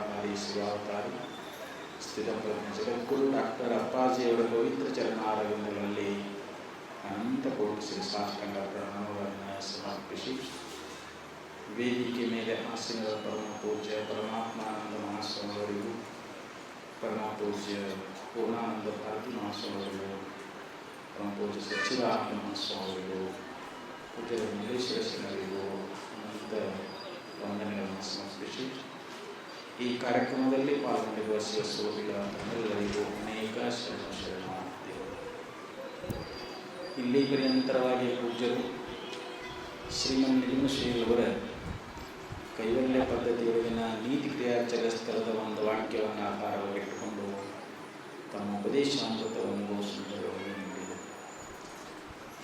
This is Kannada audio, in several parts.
ನಿರಾಕಾರಿ ಶಿವಾವತಾರಿ ಸ್ಥಿರಪ್ರಜ್ಞ ಜಗದ್ಗುರು ಡಾಕ್ಟರ್ ಅಪ್ಪಾಜಿಯವರ ಪವಿತ್ರ ಚರಣಾರವಿಂದಗಳಲ್ಲಿ ಅನಂತ ಕೋಟಿ ಶಿರಸಾಷ್ಟಾಂಗ ಪ್ರಣಾಮವನ್ನು ಸಮರ್ಪಿಸಿ ವೇದಿಕೆ ಮೇಲೆ ಆಸೀನರ ಪರಮ ಪೂಜ್ಯ ಪರಮಾತ್ಮಾನಂದ ಮಹಾಸ್ವಾಮಿಯವರಿಗೂ ಪರಮ ಪೂಜ್ಯ ಪೂರ್ಣಾನಂದ ಭಾರತಿ ಮಹಾಸ್ವಾಮಿಯವರಿಗೂ ಪರಮ ಪೂಜ್ಯ ಸಚ್ಚಿದಾನಂದ ಮಹಾಸ್ವಾಮಿಯವರಿಗೂ ಪೂಜ್ಯ ಮಲ್ಲೇಶ್ವರ ಶರಣರಿಗೂ ಅನಂತ ವಂದನೆಗಳನ್ನು ಸಮರ್ಪಿಸಿ ಈ ಕಾರ್ಯಕ್ರಮದಲ್ಲಿ ಪಾಲ್ಗೊಂಡಿರುವ ಶಿವಸೋದಿಗಳ ತಮ್ಮೆಲ್ಲರಿಗೂ ಅನೇಕ ಶರಣಾರ್ಥಿಗಳು. ಇಲ್ಲಿ ನಿರಂತರವಾಗಿ ಪೂಜ್ಯರು ಶ್ರೀಮನ್ ನಿಲಿಮಶ್ರೀಯವರ ಕೈವಲ್ಯ ಪದ್ಧತಿಯೊಳಗಿನ ನೀತಿ ಕ್ರಿಯಾಚರಸ್ಥಳದ ಒಂದು ವಾಕ್ಯವನ್ನು ಆಧಾರವಾಗಿಟ್ಟುಕೊಂಡು ತಮ್ಮ ಉಪದೇಶಾಮೃತವನ್ನು ಸುಂದರವಾಗಿ ನೀಡಿದರು.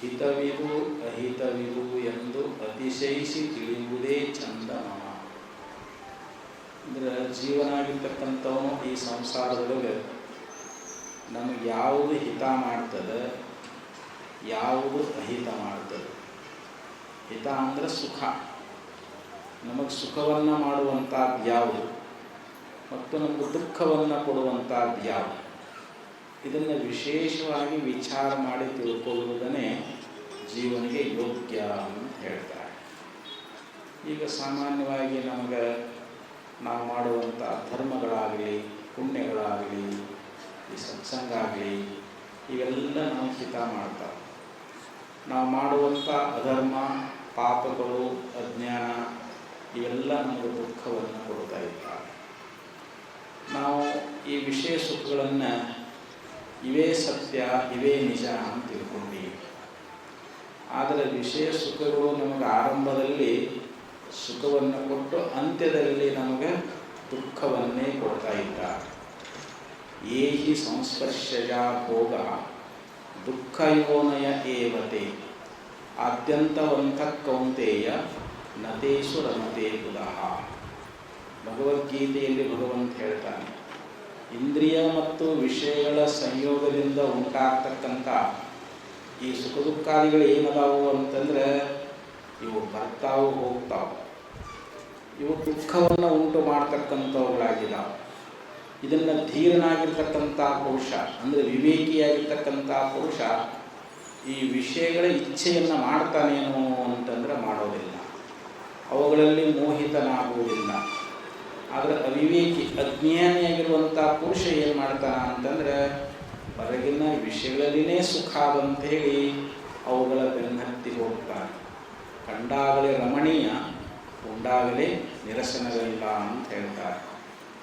ಹಿತವಿದು ಅಹಿತವಿದು ಎಂದು ಅತಿಶಯಿಸಿ ತಿಳಿಯುವುದೇ ಚಂದ ಮಮ. ಅಂದರೆ ಜೀವನ ಆಗಿರ್ತಕ್ಕಂಥವನು ಈ ಸಂಸಾರದೊಳಗೆ ನಮಗೆ ಯಾವುದು ಹಿತ ಮಾಡ್ತದೆ, ಯಾವುದು ಅಹಿತ ಮಾಡ್ತದೆ. ಹಿತ ಅಂದರೆ ಸುಖ, ನಮಗೆ ಸುಖವನ್ನು ಮಾಡುವಂಥದ್ದು ಯಾವುದು ಮತ್ತು ನಮಗೆ ದುಃಖವನ್ನು ಕೊಡುವಂಥದ್ದು ಯಾವುದು, ಇದನ್ನು ವಿಶೇಷವಾಗಿ ವಿಚಾರ ಮಾಡಿ ತಿಳ್ಕೊಳ್ಳುವುದನ್ನೇ ಜೀವನಿಗೆ ಯೋಗ್ಯ ಅಂತ ಹೇಳ್ತಾರೆ. ಈಗ ಸಾಮಾನ್ಯವಾಗಿ ನಮಗೆ ನಾವು ಮಾಡುವಂಥ ಧರ್ಮಗಳಾಗಲಿ ಪುಣ್ಯಗಳಾಗಲಿ ಈ ಸತ್ಸಂಗ ಆಗಲಿ ಇವೆಲ್ಲ ನಾವು ಹಿತ ಮಾಡ್ತಾವೆ. ನಾವು ಮಾಡುವಂಥ ಅಧರ್ಮ ಪಾಪಗಳು ಅಜ್ಞಾನ ಇವೆಲ್ಲ ನಮಗೆ ದುಃಖವನ್ನು ಕೊಡ್ತಾ ಇದ್ದಾರೆ. ನಾವು ಈ ವಿಷಯ ಸುಖಗಳನ್ನು ಇವೇ ಸತ್ಯ ಇವೇ ನಿಜ ಅಂತ ತಿಳ್ಕೊಂಡೀವಿ. ಆದರೆ ವಿಷಯ ಸುಖಗಳು ನಮಗೆ ಆರಂಭದಲ್ಲಿ ಸುಖವನ್ನು ಕೊಟ್ಟು ಅಂತ್ಯದಲ್ಲಿ ನಮಗೆ ದುಃಖವನ್ನೇ ಕೊಡ್ತಾ ಇದ್ದಾರೆ. ಏಹಿ ಸಂಸ್ಪರ್ಶಜ ಭೋಗ ದುಃಖಯೋನಯ ಏವತೆ ಆದ್ಯಂತವಂತ ಕೌಂತೆಯ ನತೇಶು ರಮತೆ ಪುನಃ. ಭಗವದ್ಗೀತೆಯಲ್ಲಿ ಭಗವಂತ ಹೇಳ್ತಾನೆ, ಇಂದ್ರಿಯ ಮತ್ತು ವಿಷಯಗಳ ಸಂಯೋಗದಿಂದ ಉಂಟಾಗ್ತಕ್ಕಂಥ ಈ ಸುಖ ದುಃಖಾದಿಗಳು ಏನದಾವು ಅಂತಂದರೆ ಇವು ಬರ್ತಾವು ಹೋಗ್ತಾವೆ, ಇವು ದುಃಖವನ್ನು ಉಂಟು ಮಾಡ್ತಕ್ಕಂಥವುಗಳಾಗಿದ್ದಾವೆ. ಇದನ್ನು ಧೀರನಾಗಿರ್ತಕ್ಕಂಥ ಪುರುಷ ಅಂದರೆ ವಿವೇಕಿಯಾಗಿರ್ತಕ್ಕಂಥ ಪುರುಷ ಈ ವಿಷಯಗಳ ಇಚ್ಛೆಯನ್ನು ಮಾಡ್ತಾನೇನೋ ಅಂತಂದರೆ ಮಾಡೋದಿಲ್ಲ, ಅವುಗಳಲ್ಲಿ ಮೋಹಿತನಾಗುವುದಿಲ್ಲ. ಆದರೆ ಅವಿವೇಕಿ ಅಜ್ಞಾನಿಯಾಗಿರುವಂಥ ಪುರುಷ ಏನು ಮಾಡ್ತಾನ ಅಂತಂದರೆ ಹೊರಗಿನ ವಿಷಯಗಳಲ್ಲಿನೇ ಸುಖ ಅಂತ ಹೇಳಿ ಅವುಗಳ ಬೆನ್ನತ್ತಿ ಹೋಗ್ತಾನೆ. ಕಂಡಾಗಲೇ ರಮಣೀಯ ಉಂಡಾಗಲೇ ನಿರಸನವಿಲ್ಲ ಅಂತ ಹೇಳ್ತಾರೆ.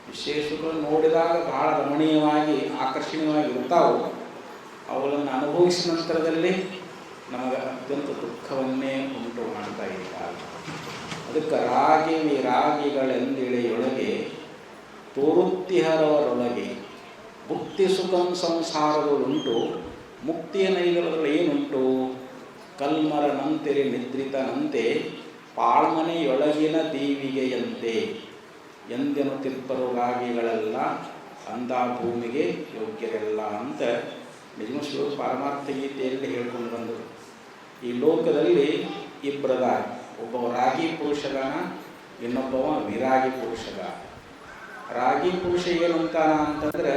ವಿಶೇಷಗಳು ನೋಡಿದಾಗ ಬಹಳ ರಮಣೀಯವಾಗಿ ಆಕರ್ಷಣೀಯವಾಗಿ ಇರ್ತಾವೆ, ಅವುಗಳನ್ನು ಅನುಭವಿಸಿದ ನಂತರದಲ್ಲಿ ನಮಗೆ ಅತ್ಯಂತ ದುಃಖವನ್ನೇ ಉಂಟು ಮಾಡ್ತಾ ಇದ್ದಾರೆ. ಅದಕ್ಕೆ ರಾಗಿ ವಿರಾಗಿಗಳೆಂದಿಳೆಯೊಳಗೆ ತೋರುತ್ತಿಹರವರೊಳಗೆ ಭುಕ್ತಿ ಸುಖಂ ಸಂಸಾರದಳುಂಟು ಮುಕ್ತಿಯ ನೈಗಲದಲ್ಲಿ ಏನುಂಟು ಕಲ್ಮರನಂತೆರೆ ನಿದ್ರಿತನಂತೆ ಪಾಳ್ಮನೆಯೊಳಗಿನ ದೀವಿಗೆಯಂತೆ ಎಂದೆನು ತಿಪ್ಪರು ರಾಗಿಗಳೆಲ್ಲ ಅಂದ ಭೂಮಿಗೆ ಯೋಗ್ಯರೆಲ್ಲ ಅಂತ ನಿಜಮಶ್ವರು ಪಾರಮಾರ್ಥ ಗೀತೆಯಲ್ಲಿ ಹೇಳ್ಕೊಂಡು ಬಂದರು. ಈ ಲೋಕದಲ್ಲಿ ಇಬ್ಬರದಾರ, ಒಬ್ಬ ರಾಗಿ ಪುರುಷಗಾನ, ಇನ್ನೊಬ್ಬವ ವಿರಾಗಿ ಪುರುಷಗಾನ. ರಾಗಿ ಪುರುಷ ಏನಂತಾನ ಅಂತಂದರೆ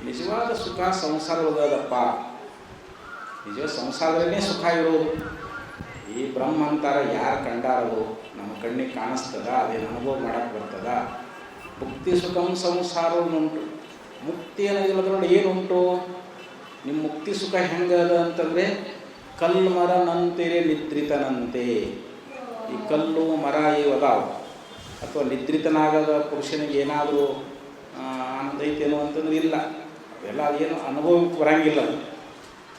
ನಿಜವಾದ ಸುಖ ಸಂಸಾರದಪ್ಪ, ನಿಜ ಸಂಸಾರದಲ್ಲೇ ಸುಖ ಇರೋದು. ಈ ಬ್ರಹ್ಮ ಅಂತಾರೆ ಯಾರು ಕಂಡಾರದು, ನಮ್ಮ ಕಣ್ಣಿಗೆ ಕಾಣಿಸ್ತದ, ಅದೇನು ಅನುಭವ ಮಾಡಕ್ಕೆ ಬರ್ತದ. ಮುಕ್ತಿ ಸುಖಂ ಸಂಸಾರವನ್ನುಂಟು, ಮುಕ್ತಿ ಅನ್ನೋದ್ರಲ್ಲಿ ಏನುಂಟು, ನಿಮ್ಮ ಮುಕ್ತಿ ಸುಖ ಹೆಂಗದ ಅಂತಂದರೆ ಕಲ್ಮರನಂತೆರೆ ನಿದ್ರಿತನಂತೆ. ಈ ಕಲ್ಲು ಮರ ಇವು ಅದಾವ, ಅಥವಾ ನಿದ್ರಿತನಾಗದ ಪುರುಷನಿಗೆ ಏನಾದರೂ ಆನಂದ ಐತೇನೋ ಅಂತಂದ್ರೆ ಇಲ್ಲ, ಅವೆಲ್ಲ ಅದೇನು ಅನುಭವಕ್ಕೆ ಬರಂಗಿಲ್ಲ.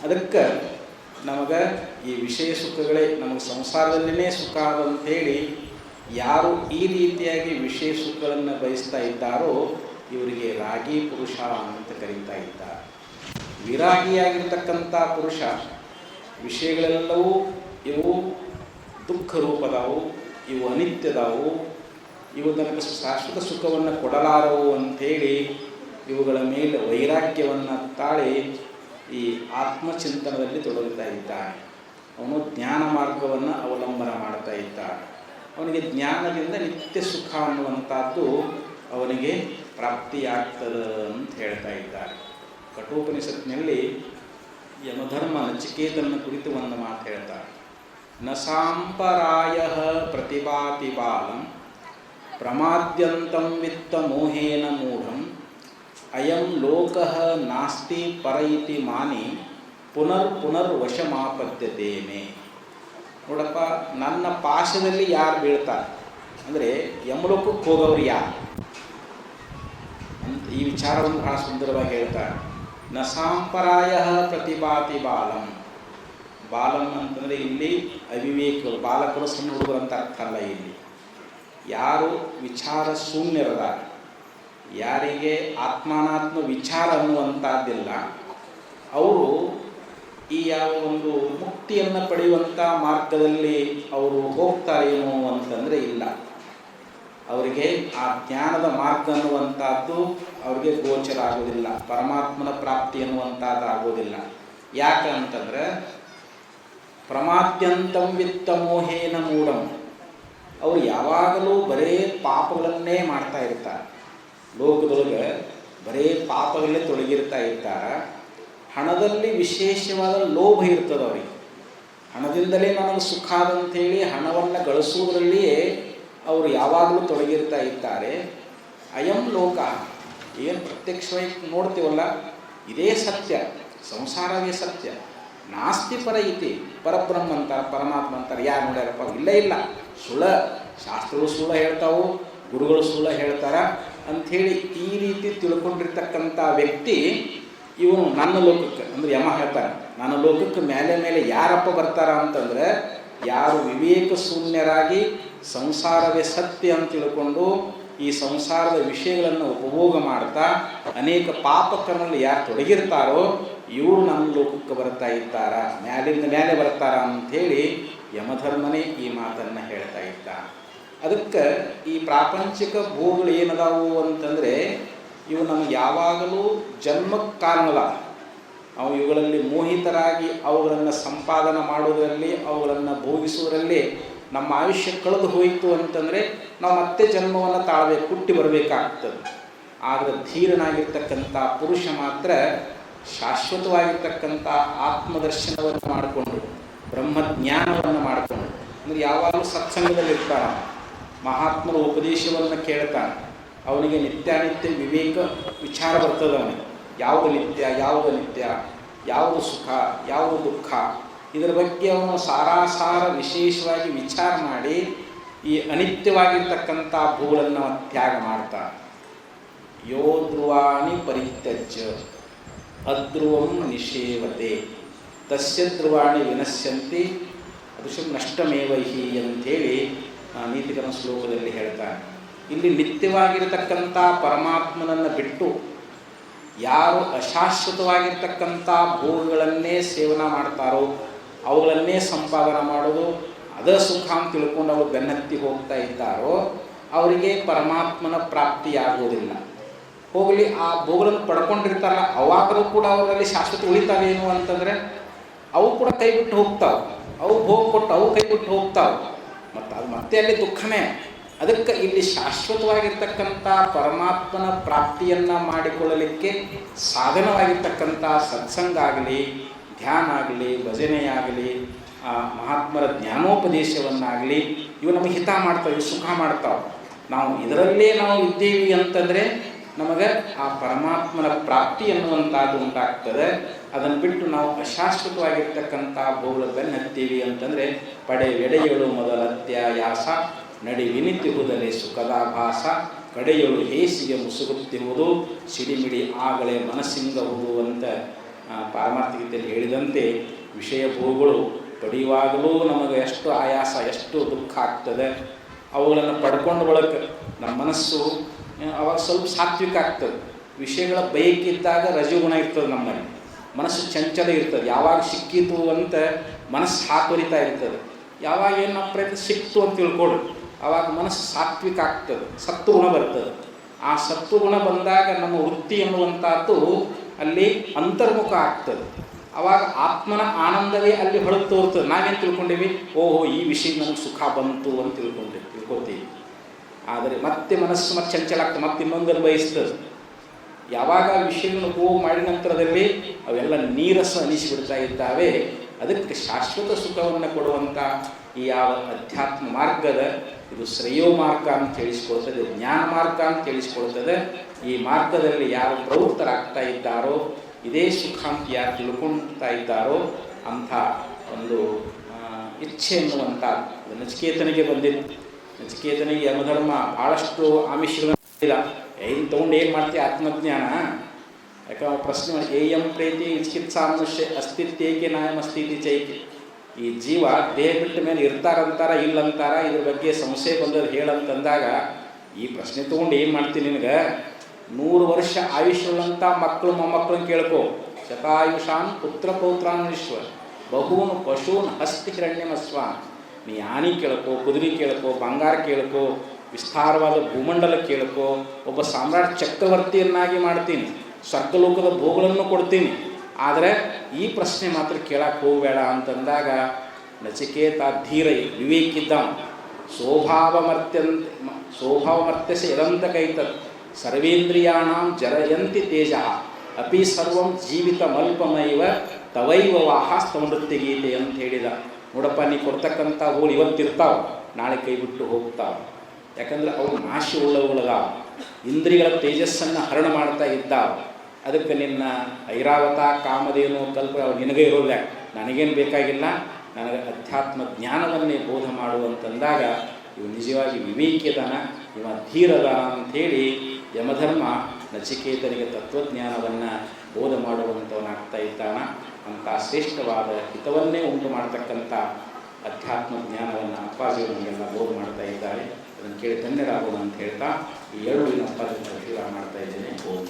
ಅದಕ್ಕೆ ನಮಗೆ ಈ ವಿಷಯ ಸುಖಗಳೇ ನಮಗೆ ಸಂಸಾರದಲ್ಲಿನೇ ಸುಖ ಅದಂಥೇಳಿ ಯಾರು ಈ ರೀತಿಯಾಗಿ ವಿಷಯ ಸುಖಗಳನ್ನು ಬಯಸ್ತಾ ಇದ್ದಾರೋ ಇವರಿಗೆ ರಾಗಿ ಪುರುಷ ಅಂತ ಕರೀತಾ ಇದ್ದಾರೆ. ವಿರಾಗಿಯಾಗಿರ್ತಕ್ಕಂಥ ಪುರುಷ ವಿಷಯಗಳೆಲ್ಲವೂ ಇವು ದುಃಖ ರೂಪದವು, ಇವು ಅನಿತ್ಯದವು, ಇವು ನನಗೆ ಶಾಶ್ವತ ಸುಖವನ್ನು ಕೊಡಲಾರವು ಅಂಥೇಳಿ ಇವುಗಳ ಮೇಲೆ ವೈರಾಗ್ಯವನ್ನು ತಾಳಿ ಈ ಆತ್ಮಚಿಂತನದಲ್ಲಿ ತೊಡಗುತ್ತಾ ಇದ್ದಾನೆ. ಅವನು ಜ್ಞಾನ ಮಾರ್ಗವನ್ನು ಅವಲಂಬನೆ ಮಾಡ್ತಾ ಇದ್ದಾನೆ. ಅವನಿಗೆ ಜ್ಞಾನದಿಂದ ನಿತ್ಯ ಸುಖ ಅನ್ನುವಂಥದ್ದು ಅವನಿಗೆ ಪ್ರಾಪ್ತಿಯಾಗ್ತದೆ ಅಂತ ಹೇಳ್ತಾ ಇದ್ದಾರೆ. ಕಠೋಪನಿಷತ್ನಲ್ಲಿ ಯಮಧರ್ಮ ನಚಿಕೇತನ ಕುರಿತು ಒಂದು ಮಾತು ಹೇಳ್ತಾರೆ. ನ ಸಾಂಪರಾಯ ಪ್ರತಿಭಾತಿ ಬಾಲಂ ಪ್ರಮಾದ್ಯಂತಂ ವಿತ್ತ ಮೋಹೇನ ಮೂಢಂ ಅಯಂ ಲೋಕಃ ನಾಸ್ತಿ ಪರ ಇತಿ ಮಾನಿ ಪುನರ್ ವಶಮಾಪದ್ಯತೆ ಮೇ. ನೋಡಪ್ಪ, ನನ್ನ ಪಾಶದಲ್ಲಿ ಯಾರು ಬೀಳ್ತಾರೆ ಅಂದರೆ ಯಮಲೋಕಕ್ಕೆ ಹೋಗೋರು ಯಾರು ಅಂತ ಈ ವಿಚಾರವನ್ನು ಬಹಳ ಸುಂದರವಾಗಿ ಹೇಳ್ತಾರೆ. ನ ಸಾಂಪರಾಯ ಪ್ರತಿಭಾತಿ ಬಾಲಂ. ಬಾಲಂ ಅಂತಂದರೆ ಇಲ್ಲಿ ಅವಿವೇಕರು, ಬಾಲಕರು, ಸಣ್ಣ ಹುಡುಗರು ಅಂತ ಅರ್ಥ ಅಲ್ಲ. ಇಲ್ಲಿ ಯಾರು ವಿಚಾರ ಶೂನ್ಯರದ, ಯಾರಿಗೆ ಆತ್ಮಾನಾತ್ಮ ವಿಚಾರ ಅನ್ನುವಂಥದ್ದಿಲ್ಲ, ಅವರು ಈ ಯಾವ ಒಂದು ಮುಕ್ತಿಯನ್ನು ಪಡೆಯುವಂಥ ಮಾರ್ಗದಲ್ಲಿ ಅವರು ಹೋಗ್ತಾರೇನೋ ಅಂತಂದರೆ ಇಲ್ಲ. ಅವರಿಗೆ ಆ ಜ್ಞಾನದ ಮಾರ್ಗ ಅನ್ನುವಂಥದ್ದು ಅವರಿಗೆ ಗೋಚರ ಆಗೋದಿಲ್ಲ. ಪರಮಾತ್ಮನ ಪ್ರಾಪ್ತಿ ಅನ್ನುವಂಥದ್ದು ಆಗೋದಿಲ್ಲ. ಯಾಕಂತಂದ್ರೆ ಪ್ರಮಾದ್ಯಂತಂ ವಿತ್ತ ಮೋಹೇನ ಮೂಢಂ. ಅವರು ಯಾವಾಗಲೂ ಬರೇ ಪಾಪಗಳನ್ನೇ ಮಾಡ್ತಾ ಇರ್ತಾರೆ. ಲೋಕದೊಳಗೆ ಬರೇ ಪಾಪಗಳೇ ತೊಡಗಿರ್ತಾ ಇರ್ತಾರೆ. ಹಣದಲ್ಲಿ ವಿಶೇಷವಾದ ಲೋಭ ಇರ್ತದೆ ಅವರಿಗೆ. ಹಣದಿಂದಲೇ ನನಗೆ ಸುಖ ಅದಂಥೇಳಿ ಹಣವನ್ನು ಗಳಿಸುವುದರಲ್ಲಿಯೇ ಅವರು ಯಾವಾಗಲೂ ತೊಡಗಿರ್ತಾ ಇದ್ದಾರೆ. ಅಯಂ ಲೋಕ ಏನು ಪ್ರತ್ಯಕ್ಷವಾಗಿ ನೋಡ್ತೀವಲ್ಲ, ಇದೇ ಸತ್ಯ, ಸಂಸಾರವೇ ಸತ್ಯ. ನಾಸ್ತಿ ಪರ ಇತಿ, ಪರಬ್ರಹ್ಮ ಅಂತಾರೆ, ಪರಮಾತ್ಮ ಅಂತಾರೆ. ಯಾರು ನೋಡ್ಯಾರಪ್ಪ? ಇಲ್ಲ ಇಲ್ಲ, ಸುಳ್ಳ, ಶಾಸ್ತ್ರಗಳು ಸುಳ್ಳ ಹೇಳ್ತಾವು, ಗುರುಗಳು ಸುಳ್ಳ ಹೇಳ್ತಾರ ಅಂಥೇಳಿ ಈ ರೀತಿ ತಿಳ್ಕೊಂಡಿರ್ತಕ್ಕಂಥ ವ್ಯಕ್ತಿ ಇವನು ನನ್ನ ಲೋಕಕ್ಕೆ ಅಂದರೆ ಯಮ ಹೇಳ್ತಾನೆ, ನನ್ನ ಲೋಕಕ್ಕೆ ಮೇಲೆ ಮೇಲೆ ಯಾರಪ್ಪ ಬರ್ತಾರ ಅಂತಂದರೆ ಯಾರು ವಿವೇಕ ಶೂನ್ಯರಾಗಿ ಸಂಸಾರವೇ ಸತ್ಯ ಅಂತ ತಿಳ್ಕೊಂಡು ಈ ಸಂಸಾರದ ವಿಷಯಗಳನ್ನು ಉಪಭೋಗ ಮಾಡ್ತಾ ಅನೇಕ ಪಾಪಕರ್ಮಲ್ಲಿ ಯಾರು ತೊಡಗಿರ್ತಾರೋ ಇವರು ನಮ್ಮ ಲೋಕಕ್ಕೆ ಬರ್ತಾ ಇದ್ದಾರ, ಮ್ಯಾಲಿಂದ ಮೇಲೆ ಬರ್ತಾರ ಅಂಥೇಳಿ ಯಮಧರ್ಮನೇ ಈ ಮಾತನ್ನು ಹೇಳ್ತಾ ಇದ್ದ. ಅದಕ್ಕೆ ಈ ಪ್ರಾಪಂಚಿಕ ಭೋಗಗಳು ಏನದಾವು ಅಂತಂದರೆ ಇವು ನಮ್ಗೆ ಯಾವಾಗಲೂ ಜನ್ಮಕ್ಕೆ ಕಾರಣದ. ಅವು ಇವುಗಳಲ್ಲಿ ಮೋಹಿತರಾಗಿ ಅವುಗಳನ್ನು ಸಂಪಾದನೆ ಮಾಡೋದರಲ್ಲಿ, ಅವುಗಳನ್ನು ಭೋಗಿಸುವುದರಲ್ಲಿ ನಮ್ಮ ಆಯುಷ್ಯ ಕಳೆದು ಹೋಯಿತು ಅಂತಂದರೆ ನಾವು ಮತ್ತೆ ಜನ್ಮವನ್ನು ತಾಳಬೇಕು, ಹುಟ್ಟಿ ಬರಬೇಕಾಗ್ತದೆ. ಆದರೆ ಧೀರನಾಗಿರ್ತಕ್ಕಂಥ ಪುರುಷ ಮಾತ್ರ ಶಾಶ್ವತವಾಗಿರ್ತಕ್ಕಂಥ ಆತ್ಮದರ್ಶನವನ್ನು ಮಾಡಿಕೊಂಡು ಬ್ರಹ್ಮಜ್ಞಾನವನ್ನು ಮಾಡಿಕೊಂಡು ಅಂದರೆ ಯಾವಾಗಲೂ ಸತ್ಸಂಗದಲ್ಲಿ ಇರ್ತಾನೆ, ಮಹಾತ್ಮರ ಉಪದೇಶವನ್ನು ಕೇಳ್ತಾನೆ. ಅವನಿಗೆ ನಿತ್ಯಾನಿತ್ಯ ವಿವೇಕ ವಿಚಾರ ಬರ್ತದೆ. ಅವನಿಗೆ ಯಾವುದು ನಿತ್ಯ, ಯಾವುದು ಅನಿತ್ಯ, ಯಾವುದು ಸುಖ, ಯಾವುದು ದುಃಖ, ಇದರ ಬಗ್ಗೆ ಅವನು ಸಾರಾಸಾರ ವಿಶೇಷವಾಗಿ ವಿಚಾರ ಮಾಡಿ ಈ ಅನಿತ್ಯವಾಗಿರ್ತಕ್ಕಂಥ ಭೂಗಳನ್ನು ತ್ಯಾಗ ಮಾಡ್ತಾನೆ. ಯೋ ಧ್ರುವಾಣಿ ಪರಿತ್ಯಜ್ಯ ಅಧ್ರುವಂ ನಿಷೇವತೆ ತಸ್ಯ ಧ್ರುವಾಣಿ ವಿನಶ್ಯಂತಿ ಅದೃಶ್ಯ ನಷ್ಟಮೇವಹಿ ಅಂಥೇಳಿ ನೀತಿಕರಣ ಶ್ಲೋಕದಲ್ಲಿ ಹೇಳ್ತಾನೆ. ಇಲ್ಲಿ ನಿತ್ಯವಾಗಿರತಕ್ಕಂಥ ಪರಮಾತ್ಮನನ್ನು ಬಿಟ್ಟು ಯಾರು ಅಶಾಶ್ವತವಾಗಿರ್ತಕ್ಕಂಥ ಭೋಗಗಳನ್ನೇ ಸೇವನೆ ಮಾಡ್ತಾರೋ, ಅವುಗಳನ್ನೇ ಸಂಪಾದನೆ ಮಾಡೋದು, ಅದ ಸುಖ ಅಂತ ತಿಳ್ಕೊಂಡು ಅವರು ಬೆನ್ನತ್ತಿ ಹೋಗ್ತಾ ಇದ್ದಾರೋ ಅವರಿಗೆ ಪರಮಾತ್ಮನ ಪ್ರಾಪ್ತಿಯಾಗುವುದಿಲ್ಲ. ಹೋಗಲಿ, ಆ ಭೋಗಗಳನ್ನು ಪಡ್ಕೊಂಡಿರ್ತಾರಲ್ಲ ಅವಾಗಲೂ ಕೂಡ ಅವರಲ್ಲಿ ಶಾಶ್ವತ ಉಳಿತಾವೇನು ಅಂತಂದರೆ ಅವು ಕೂಡ ಕೈ ಬಿಟ್ಟು ಹೋಗ್ತಾವೆ. ಅವು ಭೋಗ ಕೊಟ್ಟು ಅವು ಕೈ ಬಿಟ್ಟು ಹೋಗ್ತಾವೆ, ಮತ್ತು ಅದು ಮತ್ತೆ ಅಲ್ಲಿ ದುಃಖನೇ. ಅದಕ್ಕೆ ಇಲ್ಲಿ ಶಾಶ್ವತವಾಗಿರ್ತಕ್ಕಂಥ ಪರಮಾತ್ಮನ ಪ್ರಾಪ್ತಿಯನ್ನು ಮಾಡಿಕೊಳ್ಳಲಿಕ್ಕೆ ಸಾಧನವಾಗಿರ್ತಕ್ಕಂಥ ಸತ್ಸಂಗ ಆಗಲಿ, ಧ್ಯಾನ ಆಗಲಿ, ಭಜನೆಯಾಗಲಿ, ಮಹಾತ್ಮರ ಜ್ಞಾನೋಪದೇಶವನ್ನಾಗಲಿ ಇವು ನಮಗೆ ಹಿತ ಮಾಡ್ತಾವೆ, ಇವು ಸುಖ ಮಾಡ್ತಾವೆ. ನಾವು ಇದರಲ್ಲೇ ನಾವು ಇದ್ದೀವಿ ಅಂತಂದರೆ ನಮಗೆ ಆ ಪರಮಾತ್ಮನ ಪ್ರಾಪ್ತಿ ಅನ್ನುವಂಥದ್ದು ಉಂಟಾಗ್ತದೆ. ಅದನ್ನು ಬಿಟ್ಟು ನಾವು ಅಶಾಶ್ವತವಾಗಿರ್ತಕ್ಕಂಥ ಭೋಗಗಳ ಬೆನ್ನು ಹತ್ತೀವಿ ಅಂತಂದರೆ ಎಡೆಯಳು ಮೊದಲತ್ಯಾಯಾಸ ನಡಿ ವಿನಿತಿಹುದಲೇ ಸುಖದಾಭಾಸ ಕಡೆಯಳು ಹೇಸಿಗೆ ಮುಸುಗುತ್ತಿರುವುದು ಸಿಡಿಮಿಡಿ ಆಗಲೇ ಮನಸ್ಸಿಂಗಹುದು ಅಂತ ಪಾರಮಾರ್ಥಿಕತೆಯಲ್ಲಿ ಹೇಳಿದಂತೆ ವಿಷಯ ಭೋಗಗಳು ಪಡೆಯುವಾಗಲೂ ನಮಗೆ ಎಷ್ಟು ಆಯಾಸ, ಎಷ್ಟು ದುಃಖ ಆಗ್ತದೆ. ಅವುಗಳನ್ನು ಪಡ್ಕೊಂಡು ಬಳಕೆ ನಮ್ಮ ಮನಸ್ಸು ಅವಾಗ ಸ್ವಲ್ಪ ಸಾತ್ವಿಕ ಆಗ್ತದೆ. ವಿಷಯಗಳ ಬಯಕಿದ್ದಾಗ ರಜಗುಣ ಇರ್ತದೆ, ನಮ್ಮಲ್ಲಿ ಮನಸ್ಸು ಚಂಚಲ ಇರ್ತದೆ. ಯಾವಾಗ ಸಿಕ್ಕಿತು ಅಂತ ಮನಸ್ಸು ಹಾತೊರಿತಾ ಇರ್ತದೆ. ಯಾವಾಗ ಏನು ನಮ್ಮ ಪ್ರಯತ್ನ ಸಿಕ್ತು ಅಂತ ತಿಳ್ಕೊಡು, ಆವಾಗ ಮನಸ್ಸು ಸಾತ್ವಿಕ ಆಗ್ತದೆ, ಸತ್ವಗುಣ ಬರ್ತದೆ. ಆ ಸತ್ವಗುಣ ಬಂದಾಗ ನಮ್ಮ ವೃತ್ತಿ ಎನ್ನುವಂಥದ್ದು ಅಲ್ಲಿ ಅಂತರ್ಮುಖ ಆಗ್ತದೆ. ಆವಾಗ ಆತ್ಮನ ಆನಂದವೇ ಅಲ್ಲಿ ಹೊಳತು ತೋರ್ತದೆ. ನಾವೇನು ತಿಳ್ಕೊಂಡೀವಿ? ಓಹೋ, ಈ ವಿಷಯ ನನಗೆ ಸುಖ ಬಂತು ಅಂತ ತಿಳ್ಕೋತೀವಿ. ಆದರೆ ಮತ್ತೆ ಮನಸ್ಸು ಮತ್ತೆ ಚಂಚಲ ಆಗ್ತದೆ, ಮತ್ತೆ ಇನ್ನೊಂದನ್ನು ಬಯಸ್ತದೆ. ಯಾವಾಗ ವಿಷಯಗಳನ್ನು ಹೋಗಿ ಮಾಡಿದ ನಂತರದಲ್ಲಿ ಅವೆಲ್ಲ ನೀರಸ ಅನಿಸಿಬಿಡ್ತಾ ಇದ್ದಾವೆ. ಅದಕ್ಕೆ ಶಾಶ್ವತ ಸುಖವನ್ನು ಕೊಡುವಂಥ ಈ ಯಾವ ಅಧ್ಯಾತ್ಮ ಮಾರ್ಗದ ಇದು ಶ್ರೇಯೋ ಮಾರ್ಗ ಅಂತ ತಿಳಿಸ್ಕೊಳ್ತದೆ, ಜ್ಞಾನ ಮಾರ್ಗ ಅಂತ ತಿಳಿಸ್ಕೊಳ್ತದೆ. ಈ ಮಾರ್ಗದಲ್ಲಿ ಯಾರು ಪ್ರವೃತ್ತರಾಗ್ತಾ ಇದ್ದಾರೋ, ಇದೇ ಸುಖ ಅಂತ ಯಾರು ತಿಳ್ಕೊಳ್ತಾ ಇದ್ದಾರೋ ಅಂಥ ಒಂದು ಇಚ್ಛೆ ಎನ್ನುವಂಥ ನಚಿಕೇತನಿಗೆ ಬಂದಿತ್ತು. ನಚಿಕೇತನಿಗೆ ಯಮಧರ್ಮ ಭಾಳಷ್ಟು ಆಮಿಷಗಳಿಲ್ಲ. ಏನು ತೊಗೊಂಡು ಏನು ಮಾಡ್ತೀವಿ ಆತ್ಮಜ್ಞಾನ? ಯಾಕಂದ್ರೆ ಪ್ರಶ್ನೆ ಏಯಂ ಪ್ರೀತಿ ಚಿಕಿತ್ಸಾ ಮನುಷ್ಯ ಅಸ್ತಿತ್ವಕ್ಕೆ ನಾಯಮಸ್ತಿತಿ ಚೈತಿ. ಈ ಜೀವ ದೇಹ ಬಿಟ್ಟ ಮೇಲೆ ಇರ್ತಾರಂತಾರ ಇಲ್ಲಂತಾರ, ಇದ್ರ ಬಗ್ಗೆ ಸಂಶಯ ಬಂದದ್ದು ಹೇಳಂತಂದಾಗ ಈ ಪ್ರಶ್ನೆ ತೊಗೊಂಡು ಏನು ಮಾಡ್ತೀನಿ ನಿನಗೆ? 100 ವರ್ಷ ಆಯುಷ್ಯುಳ್ಳಂಥ ಮಕ್ಕಳು ಮೊಮ್ಮಕ್ಕಳನ್ನ ಕೇಳ್ಕೊ. ಶತಾಯುಷಾನ್ ಪುತ್ರ ಪೌತ್ರಾನ್ವಿಶ್ವ ಬಹೂನ್ ಪಶೂನ್ ಹಸ್ತಿ ಹಿರಣ್ಯಮಸ್ವಾನ್. ನೀ ಆನೆ ಕೇಳ್ಕೊ, ಕುದುರೆ ಕೇಳ್ಕೊ, ಬಂಗಾರ ಕೇಳ್ಕೊ, ವಿಸ್ತಾರವಾದ ಭೂಮಂಡಲ ಕೇಳ್ಕೊ, ಒಬ್ಬ ಸಾಮ್ರಾಟ್ ಚಕ್ರವರ್ತಿಯನ್ನಾಗಿ ಮಾಡ್ತೀನಿ, ಸ್ವರ್ಗಲೋಕದ ಭೋಗಗಳನ್ನು ಕೊಡ್ತೀನಿ. ಆದರೆ ಈ ಪ್ರಶ್ನೆ ಮಾತ್ರ ಕೇಳಕ್ಕೆ ಹೋಗಬೇಡ ಅಂತಂದಾಗ ನಚಿಕೇತ ಧೀರ ವಿವೇಕಿದ್ದ. ಸ್ವಭಾವಮರ್ತ್ಯಸ ಯದಂತ ಕೈತತ್ ಸರ್ವೇಂದ್ರಿಯಾಣಾಂ ಜರಯಂತಿ ತೇಜ ಅಪಿ ಸರ್ವಂ ಜೀವಿತಮಲ್ಪಮೈವ ತವೈವ ವಾಹಾಸ್ತಮೃತ್ಯ ಗೀತೆ ಅಂತ ಹೇಳಿದ. ನೋಡಪ್ಪ, ನೀ ಕೊಡ್ತಕ್ಕಂಥ ಹೋಳು ಇವತ್ತಿರ್ತಾವೆ, ನಾಳೆ ಕೈ ಬಿಟ್ಟು ಹೋಗ್ತಾವೆ. ಯಾಕಂದ್ರೆ ಅವು ನಾಶ ಉಳ್ಳವುಗಳದಾವ, ಇಂದ್ರಿಯಗಳ ತೇಜಸ್ಸನ್ನು ಹರಣ ಮಾಡ್ತಾ ಇದ್ದಾವೆ. ಅದಕ್ಕೆ ನಿನ್ನ ಐರಾವತ ಕಾಮಧೇನು ಕಲ್ಪ ನಿನಗೆ ಇರೋಲ್ಲ, ನನಗೇನು ಬೇಕಾಗಿಲ್ಲ, ನನಗೆ ಅಧ್ಯಾತ್ಮ ಜ್ಞಾನವನ್ನೇ ಬೋಧ ಮಾಡುವಂತಂದಾಗ ಇವು ನಿಜವಾಗಿ ವಿವೇಕಿದಾನ, ಇವ ಧೀರದಾನ ಅಂಥೇಳಿ ಯಮಧರ್ಮ ನಚಿಕೇತನಿಗೆ ತತ್ವಜ್ಞಾನವನ್ನು ಬೋಧ ಮಾಡುವಂಥವನಾಗ್ತಾ ಇದ್ದಾನ. ಅಂಥ ಶ್ರೇಷ್ಠವಾದ ಹಿತವನ್ನೇ ಉಂಟು ಮಾಡತಕ್ಕಂಥ ಅಧ್ಯಾತ್ಮ ಜ್ಞಾನವನ್ನು ಅಪ್ಪಾಜಿಗಳು ನಮಗೆಲ್ಲ ಬೋಧ ಮಾಡ್ತಾ ಇದ್ದಾರೆ. ಅದನ್ನು ಕೇಳಿ ಧನ್ಯರಾಗೋಣ ಅಂತ ಹೇಳ್ತಾ ಈ 2 ದಿನ ಅಪ್ಪಾಜಿಗಳ ಮಾಡ್ತಾ ಇದ್ದೇನೆ. ಓಂ